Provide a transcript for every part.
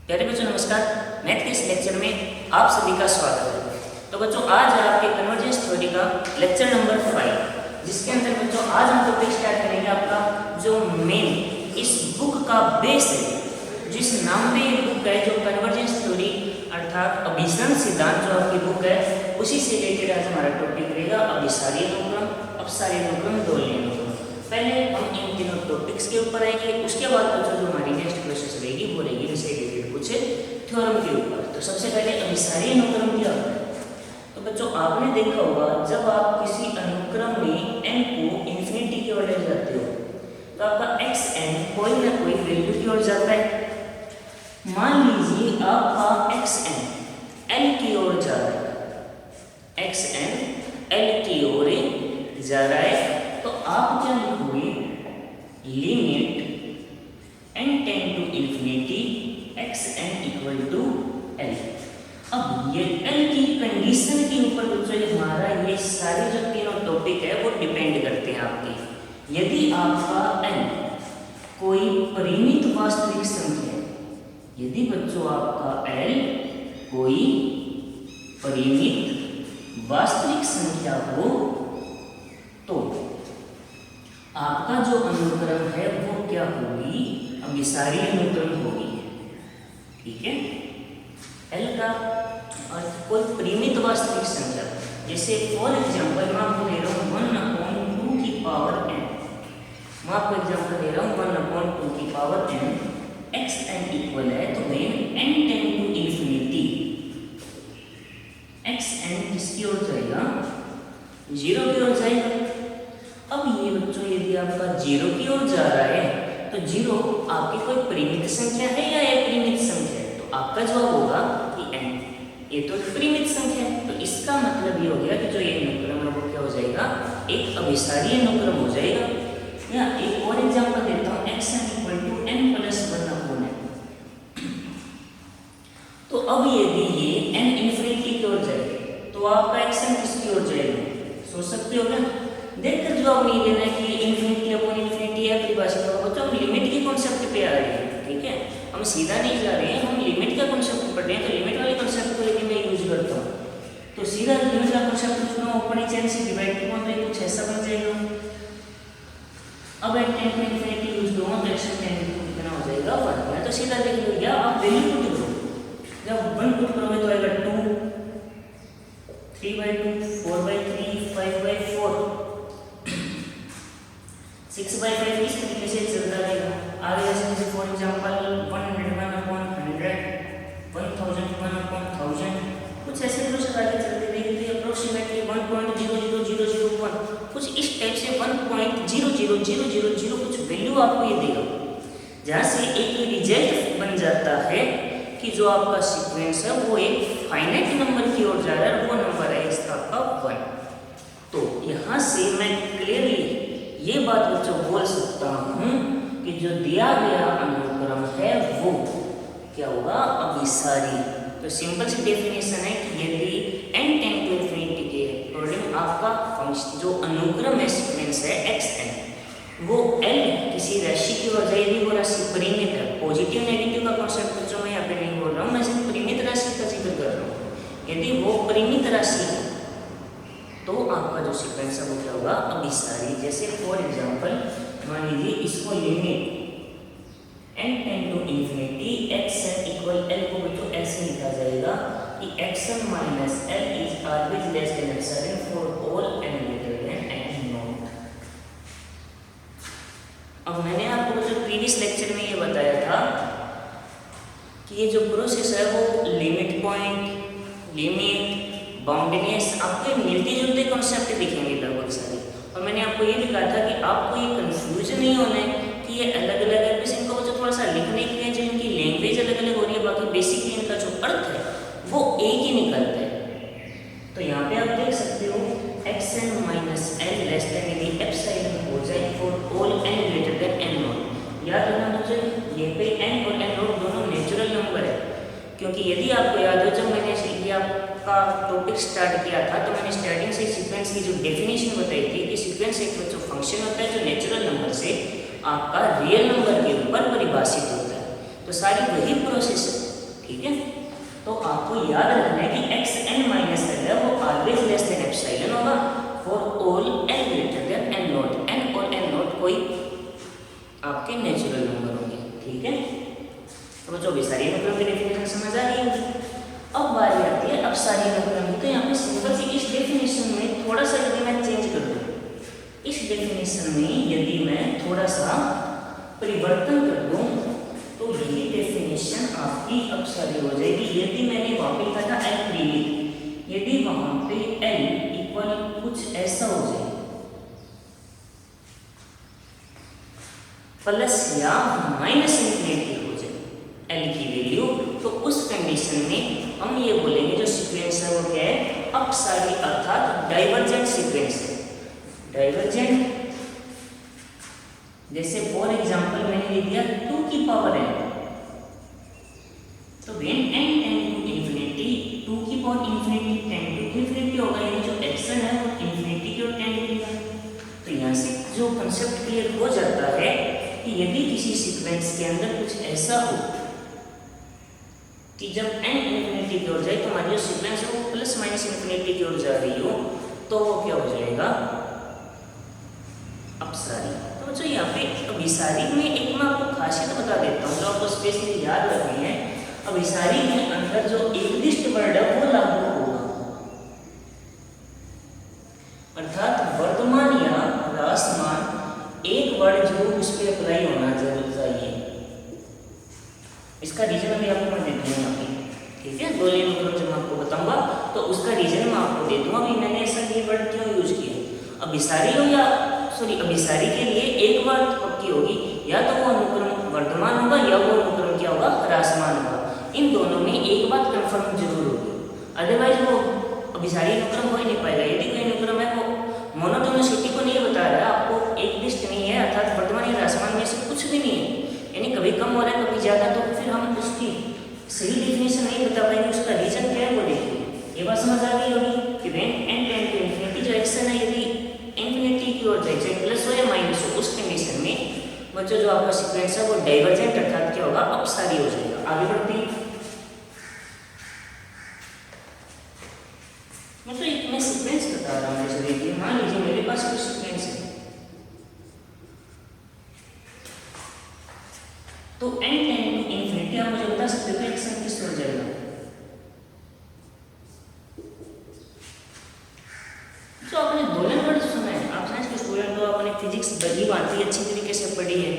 प्यारे बच्चों नमस्कार। मैथ के इस लेक्चर में आप सभी का स्वागत है। तो बच्चों आज है आपके कन्वर्जेंस थ्योरी का लेक्चर नंबर 5, जिसके अंदर बच्चों आज हम टॉपिक स्टार्ट करेंगे आपका जो मेन इस बुक का बेस है, जिस नाम पे ये बुक है, जो कन्वर्जेंस थ्योरी अर्थात अभिसरण सिद्धांत जो आपकी बुक है, उसी से रिलेटेड आज हमारा टॉपिक रहेगा अभिसारी अनुक्रम, अपसारी अनुक्रम, दोहरीय अनुक्रम। पहले हम इन तीनों टॉपिक्स के ऊपर आएंगे, उसके बाद बच्चों जो हमारी नेक्स्ट प्रोसेस रहेगी वो रहेगी इनसे रिलेटेड कुछ थ्योरम के ऊपर। तो सबसे पहले अभिसारी अनुक्रम क्या होता है? तो बच्चों आपने देखा होगा जब आप किसी अनुक्रम में n को इंफिनिटी की ओर ले जाते हो तो आपका xn कोई ना कोई वैल्यू की ओर जाता है। मान लीजिए आपका xn l की ओर जा रहा है, xn l की ओर जा रहा है, तो आप क्या लिखोगे? Limit n tend to infinity xn equal to l। अब ये l की कंडीशन के ऊपर बच्चों हमारा ये सारे जो तीनों टॉपिक है वो डिपेंड करते हैं आपके। यदि आपका n कोई परिमित वास्तविक संख्या है, यदि बच्चों आपका l कोई परिमित वास्तविक संख्या हो तो आपका जो अनुक्रम है वो क्या होगी? अभिसारी अनुक्रम होगी। ठीक है, l का अर्थ कोई परिमित वास्तविक संख्या, जैसे फॉर एग्जांपल मैं आपको दे रहा हूँ 1/2 की पावर n। मैं आपको एग्जांपल दे रहा हूँ 1/2 की पावर n, xn इक्वल है तो when n tend to infinity xn किसकी ओर जाएगा? 0 की ओर जाएगा। अब ये बच्चों यदि आपका 0 की ओर जा रहा है तो 0 आपकी कोई परिमित संख्या है या अपरिमित संख्या है? तो आपका जवाब होगा कि n, ये तो परिमित संख्या है। तो इसका मतलब ये हो गया कि जो ये अनुक्रम है वो क्या हो जाएगा? एक अभिसारी अनुक्रम हो जाएगा। या एक और एग्जांपल देता हूँ, xn equal to n plus 1/n। तो अब यदि ये n इंफिनिटी की ओर जाए तो आपका xn किसकी ओर जाएगा? सोच सकते हो क्या? देखकर जवाब नहीं देना है कि इंफिनिटी अपॉन इंफिनिटी है परिभाषित होगा। तो हम लिमिट के कॉन्सेप्ट पे आ रहे हैं। ठीक है, हम सीधा नहीं जा रहे हैं, हम लिमिट का कॉन्सेप्ट पढ़ रहे हैं। तो लिमिट वाले कॉन्सेप्ट को लेकर मैं यूज करता हूँ। तो सीधा लिमिट का कॉन्सेप्ट चुना, ऊपर नीचे से डिवाइड करूँ तो ये कुछ ऐसा बन जाएगा। अब n tend to infinity use करूँ तो x टेंड टू कितना हो जाएगा? 1। मैं तो सीधा देख लो, या आप वैल्यू पुट करो। जब 1 पुट करोगे तो आएगा 2, 3/2, 4/3, 5/4, 6/5 इस तरीके से चलता रहेगा। आगे जैसे फॉर एग्जांपल 101/100, 1000/1000, कुछ ऐसे प्रोसेस आगे चलते देखते अप्रोक्सीमेटली 1.00001, कुछ इस टाइप से 1.00000 कुछ वैल्यू आपको ये देगा, जहाँ से एक रिजल्ट बन जाता है कि जो आपका सीक्वेंस है वो एक फाइनाइट नंबर की ओर जा रहा है, वो नंबर है इसका आपका 1। तो यहाँ से मैं क्लियरली ये बात बच्चों बोल सकता हूँ कि जो दिया गया अनुक्रम है वो क्या होगा? अभिसारी। तो सिंपल सी डेफिनेशन है कि यदि n टेंड टू इंफिनिटी के अकॉर्डिंग आपका फंक्शन जो अनुक्रम है, सीक्वेंस है xn, वो l किसी राशि की ओर जाएगी, वो राशि परिमित है। पॉजिटिव नेगेटिव का कॉन्सेप्ट बच्चों मैं यहाँ पे नहीं बोल रहा हूँ, मैं सिर्फ परिमित राशि का जिक्र कर रहा हूँ। यदि वो परिमित राशि है तो आपका जो सीक्वेंस है वो क्या होगा? अभिसारी। जैसे फॉर एग्जांपल मान लीजिए इसको limit n tend to infinity xn equal l को बच्चों ऐसे लिखा जाएगा कि xn minus l is always less than epsilon for all n greater than n not. अब मैंने आपको जो प्रीवियस लेक्चर में ये बताया था कि ये जो प्रोसेस है वो लिमिट पॉइंट, लिमिट, बाउंडनेस, आपको मिलते जुलते कॉन्सेप्ट दिखेंगे लगभग सारे। और मैंने आपको ये भी कहा था कि आपको ये कंफ्यूज नहीं होना है कि ये अलग अलग है, बस इनको बच्चों थोड़ा सा लिखने के लिए जो इनकी लैंग्वेज अलग अलग हो रही है, बाकी बेसिकली इनका जो अर्थ है वो एक ही निकलता है। तो यहाँ पे आप देख सकते हो xn minus l less than यदि एप्सिलॉन हो जाए for all n greater than n not. याद रखना मुझे ये पे n और n नॉट दोनों नेचुरल नंबर है, क्योंकि यदि आपको याद हो जब मैंने ये आपका टॉपिक स्टार्ट किया था तो मैंने स्टार्टिंग से सीक्वेंस की जो डेफिनेशन बताई थी कि सीक्वेंस एक बच्चों फंक्शन होता है जो नेचुरल नंबर से आपका रियल नंबर के ऊपर परिभाषित होता है। तो सारी वही प्रोसेस ठीक है। तो आपको याद रखना है कि एक्स एन माइनस एल है वो ऑलवेज लेस देन एप्सिलॉन होगा for all n greater than n not. N और एन नॉट कोई आपके नेचुरल नंबर होंगे, ठीक है। तो जो भी सारी अनुक्रम की डेफिनेशन समझ आ रही होगी। अब बारी आती है अपसारी अनुक्रम की। तो यहाँ पे सिंपल सी इस डेफिनेशन में थोड़ा सा यदि मैं चेंज कर दूँ, इस डेफिनेशन में यदि मैं थोड़ा सा परिवर्तन कर दूँ तो यही डेफिनेशन आपकी अपसारी हो जाएगी। यदि मैंने वहाँ पे लिखा था एल प्रीवियस, यदि वहाँ पे एल इक्वल कुछ ऐसा हो जाए प्लस या माइनस इन्फिनिटी हो जाए एल की वैल्यू, तो उस कंडीशन में हम ये बोलेंगे जो सीक्वेंस है वो क्या है, अपसारी अर्थात डाइवर्जेंट सीक्वेंस है। डाइवर्जेंट जैसे फॉर एग्जांपल मैंने लिख दिया 2 की पावर n, तो when n tend to infinity 2 की power infinity tend to infinity होगा, यानी जो एक्शन है वो इंफिनिटी की ओर टेंड करेगा। तो यहाँ से जो कंसेप्ट क्लियर हो जाता है कि यदि किसी सीक्वेंस के अंदर कुछ ऐसा हो कि जब n इंफिनिटी की ओर जाए तो हमारी जो सीक्वेंस है वो प्लस माइनस इंफिनिटी की ओर जा रही हो, तो वो क्या हो जाएगा, अपसारी। तो बच्चों यहाँ पे अभिसारी में एक मैं आपको खासियत बता देता हूँ जो आपको स्पेशली याद रखनी है। अभिसारी के अंदर जो एकलिस्ट वर्ड है वो लागू होगा, अर्थात वर्तमान या ह्रासमान एक वर्ड जो उस पर अप्लाई होना जरूर चाहिए। इसका रीजन अभी आपको मैं दे दूंगा यहाँ पे, ठीक है। दो लाइन मतलब जब मैं आपको बताऊंगा तो उसका रीजन मैं आपको दे दूंगा अभी मैंने ऐसा ये वर्ड क्यों यूज किया। अभिसारी हो या अभिसारी के लिए एक बात पक्की होगी, या तो वो अनुक्रम वर्तमान होगा या वो अनुक्रम क्या होगा, ह्रासमान होगा। इन दोनों में एक बात कंफर्म जरूर होगी, अदरवाइज वो अभिसारी अनुक्रम हो ही नहीं पाएगा। यदि कोई अनुक्रम है वो मोनोटोनिसिटी को नहीं बता रहा है, आपको एक लिस्ट नहीं है, अर्थात वर्तमान या ह्रासमान में से कुछ भी नहीं है, यानी कभी कम हो रहा है कभी ज्यादा, तो फिर हम उसकी सही डेफिनेशन नहीं बता पाएंगे, उसका रीजन क्या है वो देखिए। ये बात समझ आ गई होगी कि when n tend to infinity जो एक्शन है यदि इंफिनिटी की ओर जाए, चाहे प्लस हो या माइनस हो, उस कंडीशन में बच्चों जो आपका सीक्वेंस है वो डाइवर्जेंट अर्थात क्या होगा, अपसारी हो जाएगा। आगे बढ़ते हैं। मैं तो एक मैं सीक्वेंस बता रहा हूँ, जैसे देखिए मान लीजिए मेरे पास कोई सीक्वेंस है, तो n टेंड टू इंफिनिटी आप मुझे बता सकते हो कि एक्शन किस ओर जाएगा। तो आपने दोलन वर्ड सुना है, आप साइंस के स्टूडेंट हो, आपने फिजिक्स बड़ी बात अच्छी तरीके से पढ़ी है,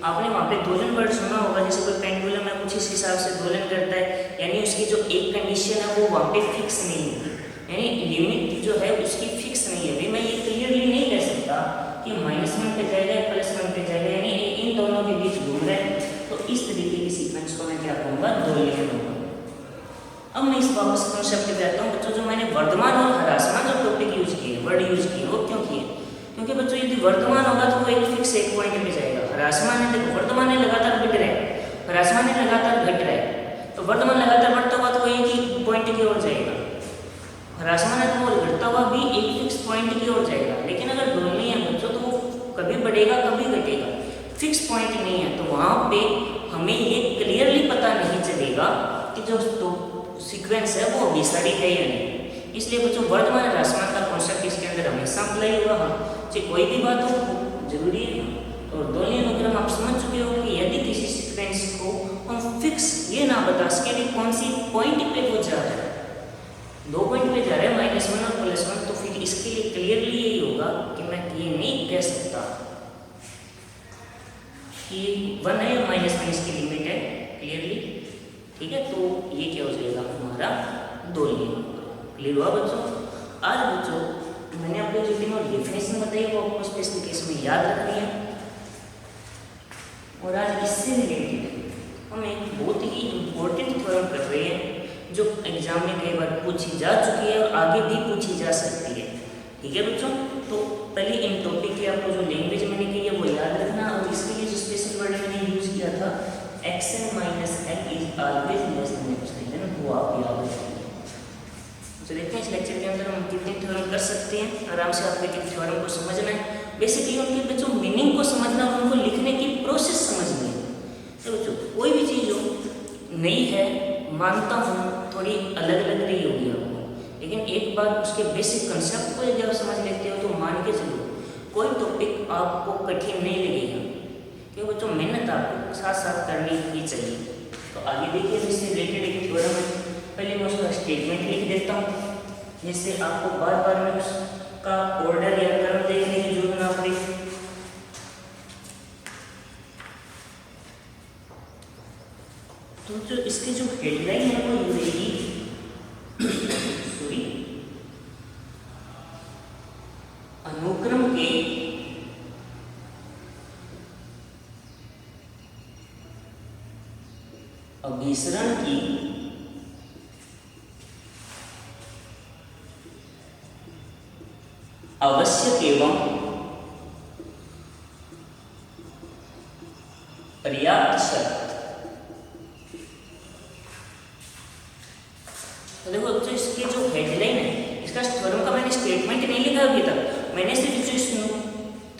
आपने वहाँ पे दोलन वर्ड सुना होगा। जैसे कोई पेंडुलम है कुछ इस हिसाब से दोलन करता है, यानी उसकी जो एक कंडीशन है वो वहाँ पे फिक्स नहीं है, यानी लिमिट जो है उसकी फिक्स नहीं है। अभी मैं ये क्लियरली नहीं कह सकता कि -1 पे जाएगा या +1 पे जाएगा, यानी इन दोनों के बीच घूम रहा है। तो इस तरीके की सीक्वेंस को मैं क्या कहूँगा, दोलन कहूँगा। अब मैं इस वापस कॉन्सेप्ट पे आता हूँ बच्चों, जो मैंने वर्तमान और ह्रासमान जो टॉपिक यूज किए, वर्ड यूज किए, वो क्यों किए, क्योंकि बच्चों यदि वर्तमान होगा तो वो एक फिक्स एक पॉइंट पे जाएगा। ह्रासमान है, देखो वर्तमान है लगातार बढ़ रहा है, ह्रासमान है लगातार घट रहा है। तो वर्तमान लगातार बढ़ता हुआ तो वो एक ही पॉइंट की ओर जाएगा, ह्रासमान है तो वो घटता हुआ भी एक फिक्स पॉइंट की ओर जाएगा। लेकिन अगर दोलनी है बच्चों तो वो कभी बढ़ेगा कभी घटेगा, फिक्स पॉइंट नहीं है। तो वहाँ पे हमें ये क्लियरली पता नहीं चलेगा कि जो सीक्वेंस है वो अभिसारी है या नहीं। इसलिए बच्चों वर्तमान ह्रासमान का कॉन्सेप्ट इसके अंदर हमेशा अप्लाई हुआ है, चाहे कोई भी बात हो जरूरी है। और दोनों अनुक्रम आप समझ चुके हो कि यदि किसी सीक्वेंस को हम फिक्स ये ना बता सके कि कौन सी पॉइंट पे वो जा रहा है, 2 पॉइंट पे जा रहा है -1 और +1, तो फिर इसके लिए क्लियरली यही होगा कि मैं ये नहीं कह सकता कि 1 है या -1 इसकी लिमिट है क्लियरली, ठीक है। तो ये क्या हो जाएगा हमारा दोलन। क्लियर हुआ बच्चों। आज बच्चों मैंने आपको जो तीनों डेफिनेशन बताई वो आपको स्पेशल केस में याद रखनी है। और आज इससे रिलेटेड हम एक बहुत ही इम्पोर्टेंट थ्योरम कर रहे हैं जो एग्जाम में कई बार पूछी जा चुकी है और आगे भी पूछी जा सकती है, ठीक है बच्चों। तो पहले इन टॉपिक की आपको जो लैंग्वेज मैंने की है वो याद रखना, और इसके लिए जो स्पेशल वर्ड मैंने यूज किया था xn - l is always less than epsilon, वो आप याद रखेंगे। तो देखते हैं इस लेक्चर के अंदर हम कितने थ्योरम कर सकते हैं। आराम से आपको एक थ्योरम को समझना है, बेसिकली उनके बच्चों मीनिंग को समझना, उनको लिखने की प्रोसेस समझनी है। तो बच्चों कोई भी चीज़ हो नई है मानता हूँ थोड़ी अलग अलग रही होगी आपको, लेकिन एक बार उसके बेसिक कंसेप्ट को यदि आप समझ लेते हो तो मान के चलो कोई टॉपिक आपको कठिन नहीं लगेगा, क्योंकि बच्चों मेहनत आपको साथ साथ करनी ही चाहिए। तो आगे देखिए इससे रिलेटेड एक थ्योरम है, पहले मैं उसका स्टेटमेंट लिख देता हूँ जिससे आपको बार बार में उसका ऑर्डर या क्रम देखने की जरूरत ना पड़े। तो जो इसकी जो हेडलाइन है वो ये रहेगी सॉरी, अनुक्रम के अभिसरण की आवश्यक एवं पर्याप्त शर्त। तो देखो जो इसकी जो हेडलाइन है, इसका थ्योरम का मैंने स्टेटमेंट नहीं लिखा अभी तक, मैंने सिर्फ जो इस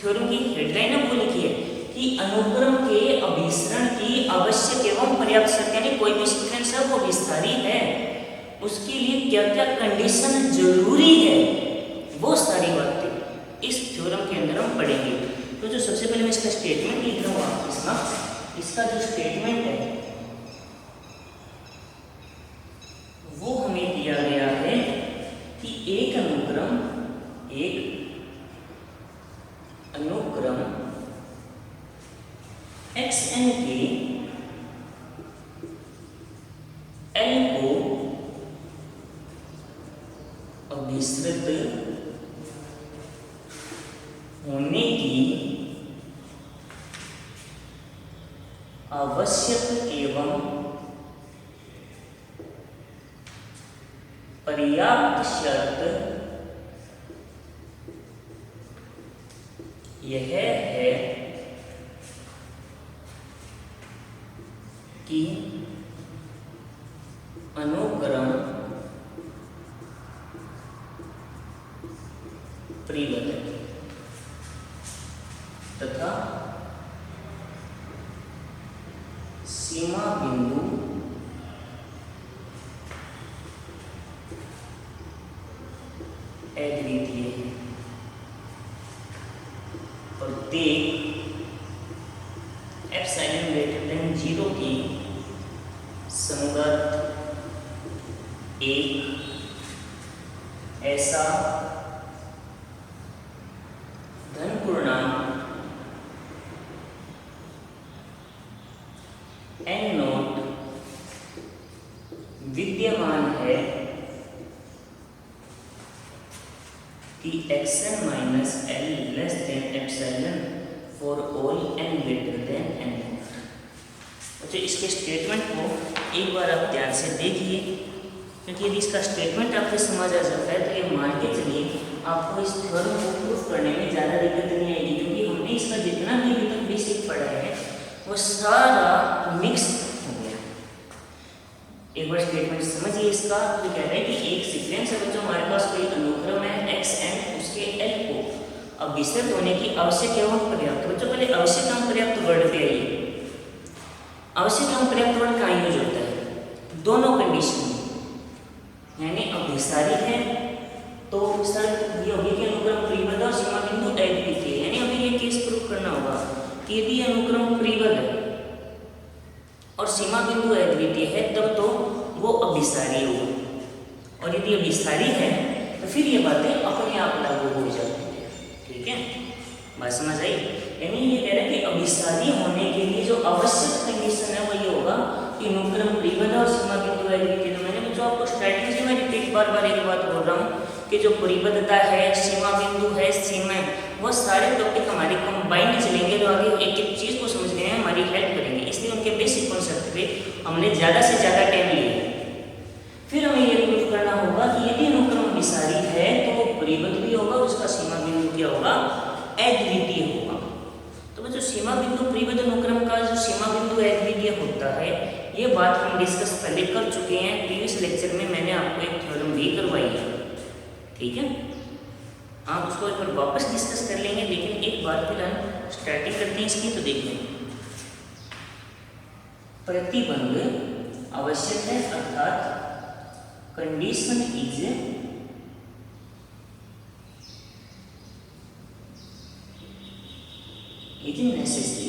थ्योरम की हेडलाइन है वो लिखी है कि अनुक्रम के अभिसरण की आवश्यक एवं पर्याप्त शर्त, यानी कोई भी सीक्वेंस है वो विस्तारी है, उसके लिए क्या क्या कंडीशन जरूरी है, वो सारी बातें इस थ्योरम के अंदर हम पढ़ेंगे। तो जो सबसे पहले मैं इसका स्टेटमेंट लिख रहा हूँ आपके, इसका जो स्टेटमेंट है वो हमें दिया गया है कि एक अनुक्रम xn के L को अभिसृत होने की आवश्यक एवं पर्याप्त शर्त यह है कि अनुक्रम परिबद्ध तथा सीमा बिंदु अद्वितीय है, प्रत्येक एप्सिलॉन ग्रेटर देन 0 की संगत एक ऐसा धन पूर्णांक n नॉट विद्यमान है कि xn minus l less than epsilon for all n greater than n। अच्छा, इसके स्टेटमेंट को एक बार आप ध्यान से देखिए, क्योंकि यदि इसका स्टेटमेंट आपको समझ आ जाता है तो ये मान के चलिए आपको इस थ्योरम को प्रूफ करने में ज़्यादा दिक्कत नहीं आएगी, क्योंकि हमने इसका जितना भी अभी तक बेसिक पढ़ा है वो सारा मिक्स हो गया। एक बार स्टेटमेंट समझिए इसका, तो कह रहे हैं कि एक सीक्वेंस है बच्चों, हमारे पास कोई अनुक्रम है xn, उसके l को अभिसृत होने की आवश्यक एवं पर्याप्त। बच्चों पहले आवश्यक एवं पर्याप्त वर्ड पे आइए। आवश्यक एवं पर्याप्त वर्ड कहाँ यूज होता है? दोनों कंडीशन में, यानी अभिसारी है तो ये होगी कि अनुक्रम परिबद्ध और सीमा बिंदु अद्वितीय, यानी हमें ये केस प्रूव करना होगा कि यदि अनुक्रम परिबद्ध है और सीमा बिंदु अद्वितीय है तब तो वो अभिसारी होगा, और यदि अभिसारी है तो फिर ये बातें अपने आप लागू हो जाती है। ठीक है, बात समझ आई? यानी ये कह रहे हैं कि अभिसारी होने के लिए जो आवश्यक कंडीशन है वो ये होगा कि अनुक्रम परिबद्ध और सीमा बिंदु अद्वितीय। तो मैंने जो आपको स्टार्टिंग से मैं रिपीट बार बार एक बात बोल रहा हूँ कि जो परिबद्धता है, सीमा बिंदु है, सीमा, वो सारे टॉपिक हमारे कंबाइंड चलेंगे, तो आगे एक एक चीज़ को समझने में हमारी हेल्प करेंगे, इसलिए उनके बेसिक कॉन्सेप्ट पे हमने ज़्यादा से ज़्यादा टाइम लिया। फिर हमें ये प्रूफ करना होगा कि यदि अनुक्रम अभिसारी है तो वो परिबद्ध भी होगा, उसका सीमा बिंदु क्या होगा? अद्वितीय होगा। तो जो सीमा बिंदु परिबद्ध अनुक्रम का जो सीमा बिंदु अद्वितीय होता है, ये बात हम डिस्कस पहले कर चुके हैं, प्रीवियस लेक्चर में मैंने आपको एक थ्योरम भी करवाई है। ठीक है, आप उसको एक बार वापस डिस्कस कर लेंगे, लेकिन एक बार फिलहाल स्टार्टिंग करते हैं इसकी। तो देखिए, प्रतिबंध आवश्यक है अर्थात कंडीशन इज नेसेसरी।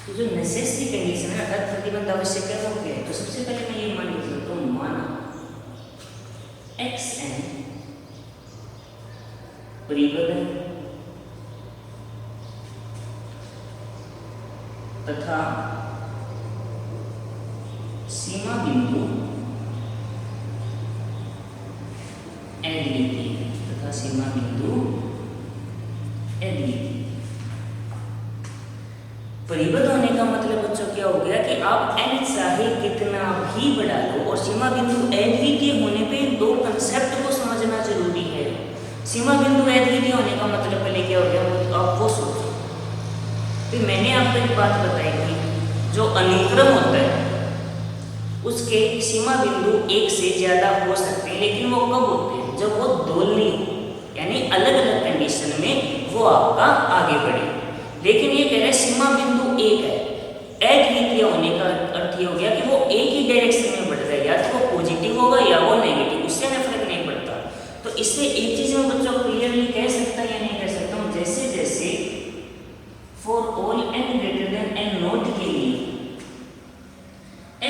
तो जो नेसेसरी कंडीशन है अर्थात प्रतिबंध आवश्यक है वो क्या है? तो सबसे पहले मैं ये मान लेता हूँ, माना xn परिबद्ध तथा सीमा बिंदु अद्वितीय तथा सीमा बिंदु अद्वितीय। परिबद्ध होने का मतलब बच्चों क्या हो गया कि आप n चाहे कितना भी बढ़ा लो और सीमा बिंदु अद्वितीय होने पे दो कंसेप्ट को समझना जरूरी है। सीमा बिंदु अद्वितीय होने का मतलब पहले क्या हो गया, आप वो सोचो। फिर मैंने आपको एक बात बताई थी, जो अनुक्रम होता है उसके सीमा बिंदु एक से ज्यादा हो सकते हैं, लेकिन वो कब होते हैं? जब वो दोलनीय हो, यानी अलग अलग कंडीशन में वो आपका आगे बढ़े। लेकिन ये कह रहे हैं सीमा बिंदु एक है, अद्वितीय होने का अर्थ ये हो गया कि वो एक ही डायरेक्शन में बढ़ रहा है, या तो वो पॉजिटिव होगा या वो नेगेटिव, उससे हमें फर्क नहीं पड़ता। तो इससे एक चीज में बच्चों को क्लियरली कह सकता है या नहीं कह सकता हूँ, जैसे जैसे for all n greater than n not के लिए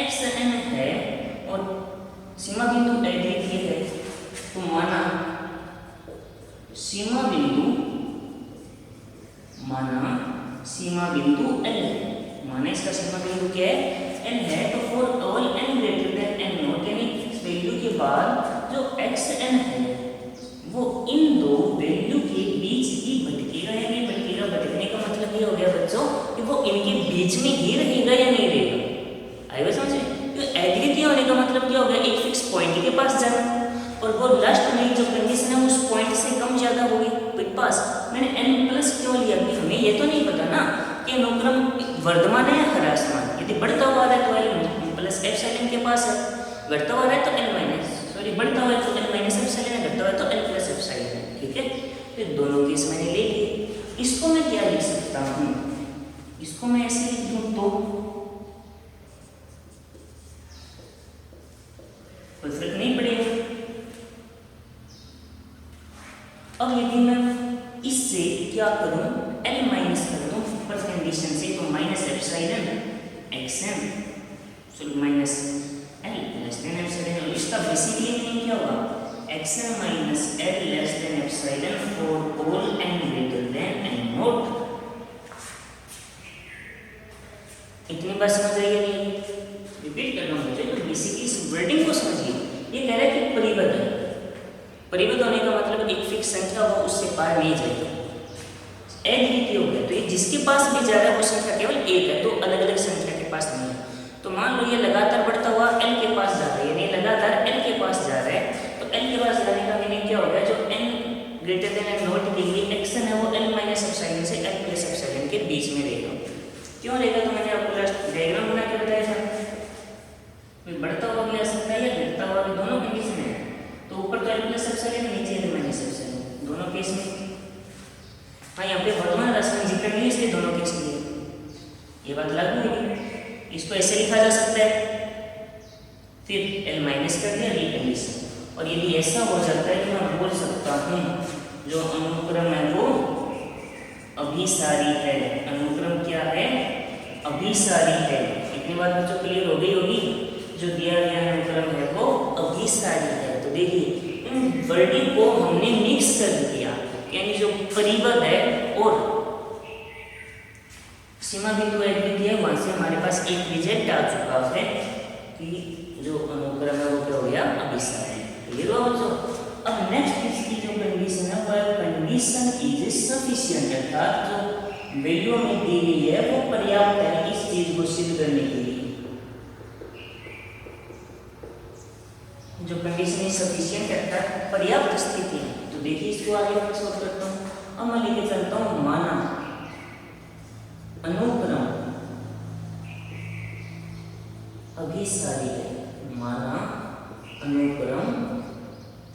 xn है और सीमा बिंदु अद्वितीय है, तो माना सीमा बिंदु L है, माना इसका सीमा बिंदु क्या है? L है। तो for all n greater than n not, यानी इस वैल्यू के बाद जो xn है वो इन दो वैल्यू के बीच ही भटकेगा या नहीं भटकेगा। भटकने का मतलब ये हो गया बच्चों कि वो इनके बीच में ही रहेगा या नहीं रहेगा। आएगा समझ में? तो अद्वितीय होने का मतलब क्या हो गया, एक फिक्स पॉइंट के पास जाना, और वो लास्ट में जो कंडीशन है उस पॉइंट से कम ज्यादा होगी पास। मैंने n प्लस क्यों लिया कि हमें ये तो नहीं पता ना कि अनुक्रम वर्धमान है या ह्रासमान। यदि बढ़ता हुआ है तो l प्लस एप्सिलॉन के पास है, घटता हुआ है तो l माइनस, सॉरी बढ़ता हुआ है तो l माइनस एप्सिलॉन है, घटता हुआ है तो l प्लस एप्सिलॉन है। ठीक है, फिर दोनों केस मैंने ले लिए। इसको मैं क्या लिख सकता हूँ, इसको मैं ऐसे लिख दूँ तो कोई फर्क नहीं पड़ेगा। अब यदि मैं इससे क्या करूं, l माइनस कर दूं फर्स्ट कंडीशन से, तो minus epsilon xn sorry minus l less than epsilon, और इसका बेसिकली मीनिंग क्या होगा, xn minus l less than epsilon for all n greater than n not. इतनी बात समझ आई है नहीं? रिपीट करना मुझे, तो बेसिकली इस वर्डिंग को समझिए। ये कह रहा है कि परिबद्ध है, परिबद्ध होने का मतलब एक फिक्स संख्या हो उससे पार नहीं जाएगा। अद्वितीय हो गया तो ये जिसके पास भी जा रहा है वो संख्या केवल एक है, तो अलग अलग संख्या के पास नहीं है। तो मान लो ये लगातार बढ़ता हुआ l के पास जा रहा है, यानी लगातार l के पास जा रहा है, तो l के पास जाने का मीनिंग क्या होगा, जो n greater than n not के लिए xn है वो l माइनस एप्सिलॉन से l प्लस एप्सिलॉन के बीच में रहेगा। क्यों रहेगा, तो मैंने आपको लास्ट डायग्राम बना के बताया था, बढ़ता हुआ भी आ सकता है या घटता हुआ भी, दोनों कंडीशन है। तो ऊपर तो l प्लस एप्सिलॉन, नीचे l माइनस एप्सिलॉन, दोनों केस में। हाँ, यहाँ पे वर्तमान राशि में जिक्र नहीं है इसलिए दोनों केस लिए ये बात लागू होगी। इसको ऐसे लिखा जा सकता है, फिर l माइनस कर दिया ये कंडीशन। और यदि ऐसा हो जाता है कि मैं बोल सकता हूँ जो अनुक्रम है वो अभिसारी है, अनुक्रम क्या है, अभिसारी है। इतनी बात बच्चों क्लियर हो गई होगी, जो दिया गया अनुक्रम है वो अभिसारी है। तो देखिए इन वर्डिंग को हमने मिक्स कर दिया, यानी जो परिबद्ध है और सीमा बिंदु अद्वितीय है, वहां से हमारे पास एक रिजल्ट आ चुका है कि जो अनुक्रम है वो क्या हो गया, अभिसारी। क्लियर हुआ बच्चों? अब नेक्स्ट इसकी जो कंडीशन है वो कंडीशन इज सफिशिएंट, अर्थात जो वैल्यू में दी गई है वो पर्याप्त है इस चीज को सिद्ध करने के लिए। जो कंडीशन इज सफिशिएंट अर्थात पर्याप्त स्थिति है। तो देखिए इसको आगे मैं सॉल्व करता हूँ। अब मैं लेके चलता हूँ, माना अनुक्रम अभिसारी है, माना अनुक्रम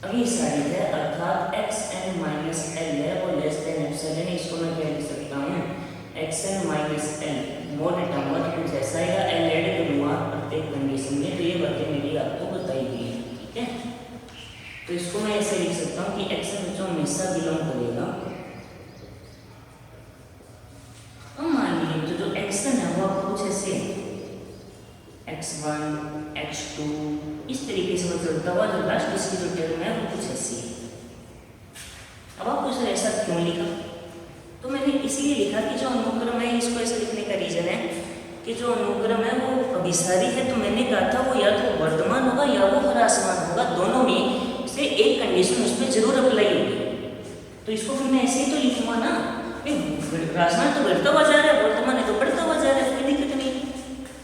अभिसारी है, अर्थात xn माइनस l है वो लेस देन एप्सिलॉन। इसको मैं क्या लिख सकता हूँ, X N minus L mode number जैसा आएगा एल ऐड करूँगा प्रत्येक कंडीशन में, तो ये बातें मेरी आपको बताई गई है, ठीक है। तो इसको मैं ऐसे लिख सकता हूँ कि एक्सएन जो हमेशा बिलोंग करेगा, अब मान लीजिए तो जो एक्सएन है वो आपको कुछ ऐसे x1 x2 इस तरीके से वो चलता हुआ जो लास्ट इसकी जो टर्म है वो कुछ ऐसी है। अब आपको सर ऐसा क्यों लिखा, तो मैंने इसलिए लिखा कि जो अनुक्रम है, इसको ऐसे लिखने का रीजन है कि जो अनुक्रम है वो अभिसारी है, तो मैंने कहा था वो या तो वर्तमान होगा या वो ह्रासमान होगा, दोनों में से एक कंडीशन उसमें जरूर अप्लाई होगी। तो इसको फिर मैं ऐसे ही तो लिखूंगा ना, ह्रासमान तो बढ़ता हुआ जा रहा है, वर्तमान है तो बढ़ता हुआ जा रहा है, कोई दिक्कत नहीं,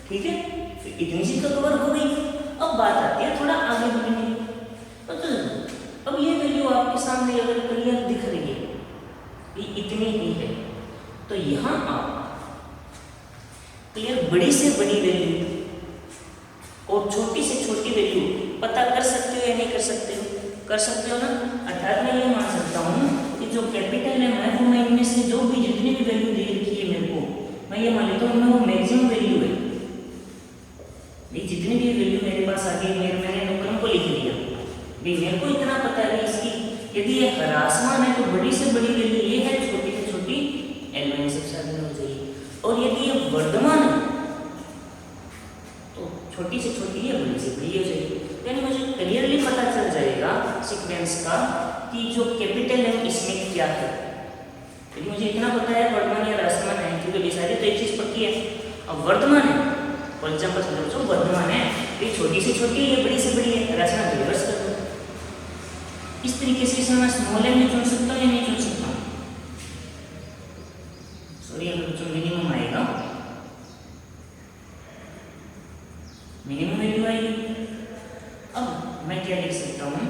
ठीक है। तो इतनी चीज तो कवर हो गई। अब बात आती है थोड़ा आगे बढ़ने की। अब ये वैल्यू आपके सामने अगर क्लियर दिख रही है, ये इतनी ही है, तो यहाँ आप क्लियर बड़ी से बड़ी वैल्यू और छोटी से छोटी वैल्यू पता कर सकते हो या नहीं कर सकते हो? कर सकते हो ना। अर्थात मैं ये मान सकता हूँ कि जो कैपिटल है मैं इनमें से जो भी जितनी भी वैल्यू दे रखी है मेरे को, मैं ये मान लेता हूँ उनमें वो मैक्सिमम वैल्यू है। ये जितनी भी वैल्यू मेरे पास आ गई, मैंने अनुक्रम को लिख लिया, मेरे को इतना पता है इसकी यदि ये ह्रासमान है तो बड़ी से बड़ी वैल्यू ये है, छोटी से छोटी L सबसे आगे हो जाएगी, और यदि ये वर्तमान है तो छोटी से छोटी है बड़ी से बड़ी हो जाएगी। यानी मुझे क्लियरली पता चल जाएगा सीक्वेंस का कि जो कैपिटल है इसमें क्या है। यदि मुझे इतना पता है वर्तमान या ह्रासमान है, क्योंकि सारी तो एक चीज पक्की है। अब वर्तमान है, फॉर एग्जाम्पल समझो वर्तमान है, ये छोटी से छोटी है बड़ी से बड़ी है, ह्रासमान रिवर्स कर दो। इस तरीके से इसमें मैं स्मॉल एम में चुन सकता हूँ या नहीं चुन सकता हूँ? सॉरी, अगर जो मिनिमम आएगा, मिनिमम वैल्यू आएगी। अब मैं क्या लिख सकता हूँ,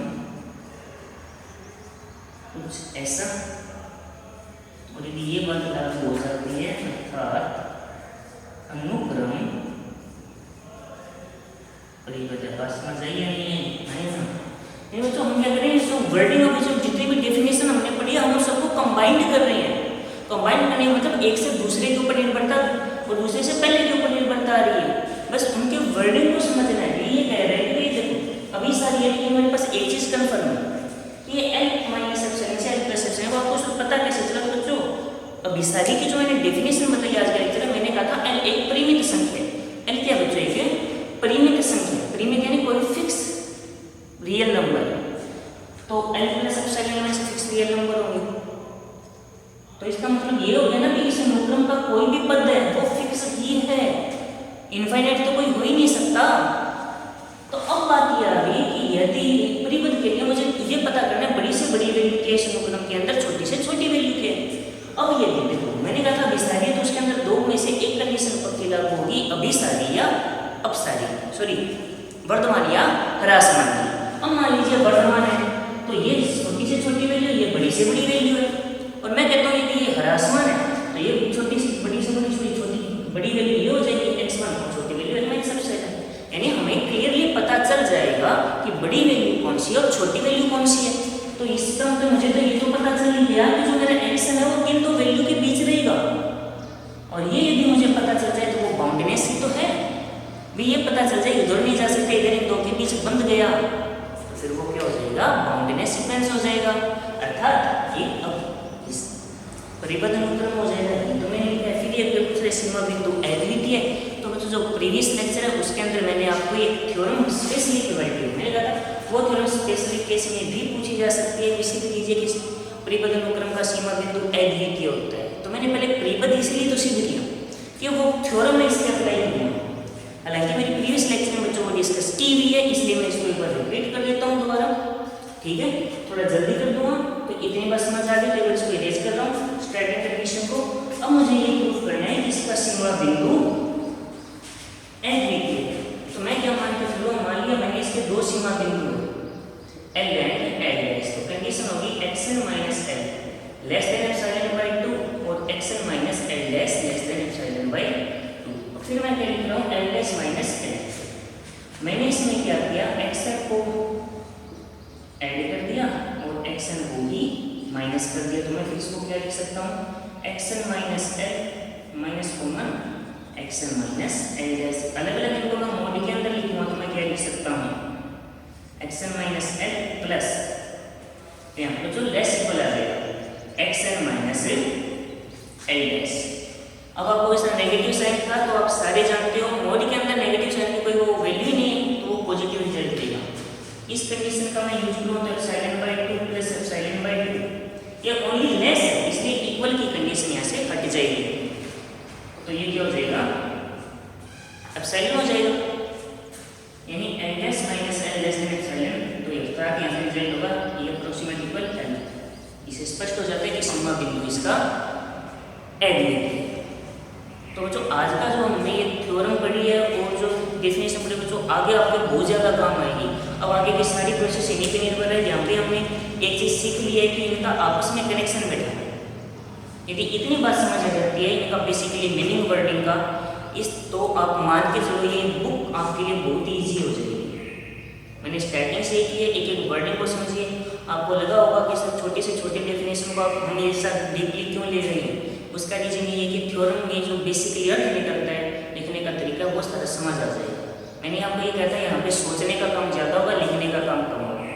कुछ ऐसा, और यदि ये बात लागू हो जाती है अर्थात अनुक्रम परिवर्तन पास में जाइए नहीं ना। नहीं बच्चों, हम क्या करें, इसको वर्डिंग ऑफ जो जितनी भी डेफिनेशन हमने पढ़ी है हम सबको कंबाइंड कर रहे हैं। कंबाइंड करने का मतलब एक से दूसरे के ऊपर निर्भरता और दूसरे से पहले के ऊपर निर्भरता आ रही है, बस उनके वर्डिंग को समझना है। ये कह रहे हैं कि देखो अभी सारी है कि हमारे पास एक चीज कंफर्म है कि ये L माइनस एप्सिलॉन से L प्लस एप्सिलॉन है, वो आपको सब पता कैसे चला बच्चों? अभी सारी की जो मैंने डेफिनेशन बताई आज के लेक्चर में, मैंने कहा था L एक परिमित संख्या है। L क्या बच्चों? एक परिमित संख्या, परिमित यानी कोई फिक्स रियल नंबर, तो L प्लस एप्सिलॉन में से फिक्स रियल नंबर होंगे। तो इसका मतलब ये हो गया ना कि इस अनुक्रम का कोई भी पद है वो फिक्स ही है, इनफाइनाइट तो कोई हो ही नहीं सकता। तो अब बात ये आ गई कि यदि परिपद के लिए मुझे ये पता करना है बड़ी से बड़ी वैल्यू के इस अनुक्रम के अंदर छोटी से छोटी वैल्यू के। अब ये देखो मैंने कहा था अभिसारी, तो उसके अंदर दो में से एक कंडीशन पक्की लागू होगी, अभिसारी या अपसारी, सॉरी वर्तमान या ह्रासमान की। अब मान लीजिए वर्तमान है तो ये छोटी से छोटी वैल्यू, ये बड़ी से बड़ी वैल्यू है, और मैं कहता हूँ यदि ये ह्रासमान है तो ये छोटी से बड़ी छोटी बड़ी वैल्यू ये हो जाएगी x1 और छोटी वैल्यू L सबसे है। यानी हमें क्लियरली पता चल जाएगा कि बड़ी वैल्यू कौन सी है और छोटी वैल्यू कौन सी है। तो इस क्रम में मुझे तो ये तो पता चल ही गया कि जो मेरा एक्शन है वो किन दो वैल्यू के बीच रहेगा, और ये यदि मुझे पता चल जाए तो वो बाउंडनेस ही तो है भी। ये पता चल जाए उधर नहीं जा सकते, इधर इन दो के बीच बंद गया तो फिर वो क्या हो जाएगा? बाउंडनेस सीक्वेंस हो जाएगा, अर्थात ये अब परिबद्ध अनुक्रम हो जाएगा। तो मैंने फिर ये दूसरे सीमा बिंदु एडिविटी है। तो बच्चों जो प्रीवियस लेक्चर है उसके अंदर मैंने आपको एक थ्योरम स्पेशली प्रोवाइड किया, मैंने कहा था वो थ्योरम स्पेशली केस में भी पूछी जा सकती है। इसी लीजिए कि परिबद्ध अनुक्रम का सीमा बिंदु एडिविटी होता है। तो मैंने पहले परिबद्ध इसलिए तो सिद्ध किया कि वो थ्योरम में इसके अप्लाई किया, हालांकि मेरी प्रीवियस लेक्चर में बच्चों को डिस्कस की हुई है, इसलिए मैं इसको एक बार रिपीट कर देता हूँ दोबारा, ठीक है? थोड़ा जल्दी कर दूंगा तो इतनी बात समझ आ गई, तो इसको इरेज कर रहा हूँ स्टार्टिंग कंडीशन को। अब मुझे ये प्रूफ करना है कि इसका सीमा बिंदु एडिविटी है। तो मैं क्या मान के चलूँ, मान लिया मैंने इसके दो सीमा बिंदु L एंड L डैश, तो कंडीशन होगी xn minus L less than epsilon bye 2 और xn minus L dash less than epsilon bye 2। फिर मैं क्या लिख रहा हूँ L डैश माइनस L। मैंने इसमें क्या किया, xn को ऐड कर दिया और xn को ही माइनस कर दिया। तो मैं फिर इसको क्या लिख सकता हूँ, xn minus L minus common X N minus L dash. अलग अलग इनको मैं मोड के अंदर लिखूंगा तो मैं क्या लिख सकता हूँ, एक्सएन माइनस एल प्लस यहाँ पर जो लेस इक्वल आ जाएगा एक्सएन माइनस एल डैश। अब आपको इसका नेगेटिव साइन था तो आप सारे जानते हो मोड के अंदर नेगेटिव साइन की कोई वो वैल्यू ही नहीं है तो वो पॉजिटिव रिजल्ट देगा। इस कंडीशन का मैं यूज करूँ तो epsilon bye 2 plus epsilon bye 2 ये ओनली लेस है इसलिए इक्वल की कंडीशन यहाँ से हट जाएगी। तो ये क्या हो जाएगा, एप्सिलॉन हो जाएगा यानी L dash minus L less than epsilon. तो ये तरह के यहाँ से रिजल्ट होगा ये अप्रोक्सीमेट इक्वल एल। इससे स्पष्ट हो जाता है कि सीमा बिंदु इसका एडमिट है। तो जो आज का जो हमने ये थ्योरम पढ़ी है और जो डेफिनेशन पढ़ी जो आगे आपको बहुत ज़्यादा काम आएगी। अब आगे की सारी प्रोसेस इन्हीं पे निर्भर है। यहाँ पे हमने एक चीज़ सीख ली है कि इनका आपस में कनेक्शन बैठा है। यदि इतनी बात समझ आ जाती है इनका बेसिकली मीनिंग वर्डिंग का इस तो आप मान के चलो ये बुक आपके लिए बहुत ही ईजी हो जाएगी। मैंने स्टार्टिंग से किया एक एक वर्डिंग को समझिए। आपको लगा होगा कि सब छोटे से छोटे डेफिनेशन को आप हमने एक साथ डीपली क्यों ले रहे हैं। उसका रीजन ये है कि थ्योरम में जो बेसिकली अर्थ निकलता है लिखने का तरीका बहुत सारा समझ आ जाएगा। मैंने आपको ये कहता है यहाँ पे सोचने का काम ज़्यादा होगा लिखने का काम कम होगा।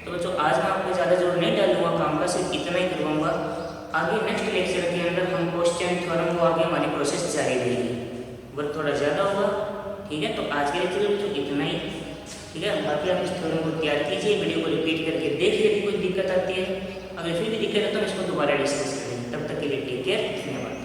तो बच्चों आज मैं आपको ज़्यादा जोर नहीं डालूंगा काम का, सिर्फ इतना ही करवाऊंगा। आगे नेक्स्ट लेक्चर के अंदर हम क्वेश्चन थ्योरम को आगे हमारी प्रोसेस जारी रहेगी, वर्क थोड़ा ज़्यादा होगा। ठीक है, तो आज के लेक्चर में बच्चों इतना ही। ठीक है, बाकी आप इस थ्योरम को तैयार कीजिए, वीडियो को रिपीट करके देखिए यदि कोई दिक्कत आती है। अगर फिर भी दिक्कत है तो इसको दोबारा डिस्कस करें। तब तक के लिए टेक केयर, धन्यवाद।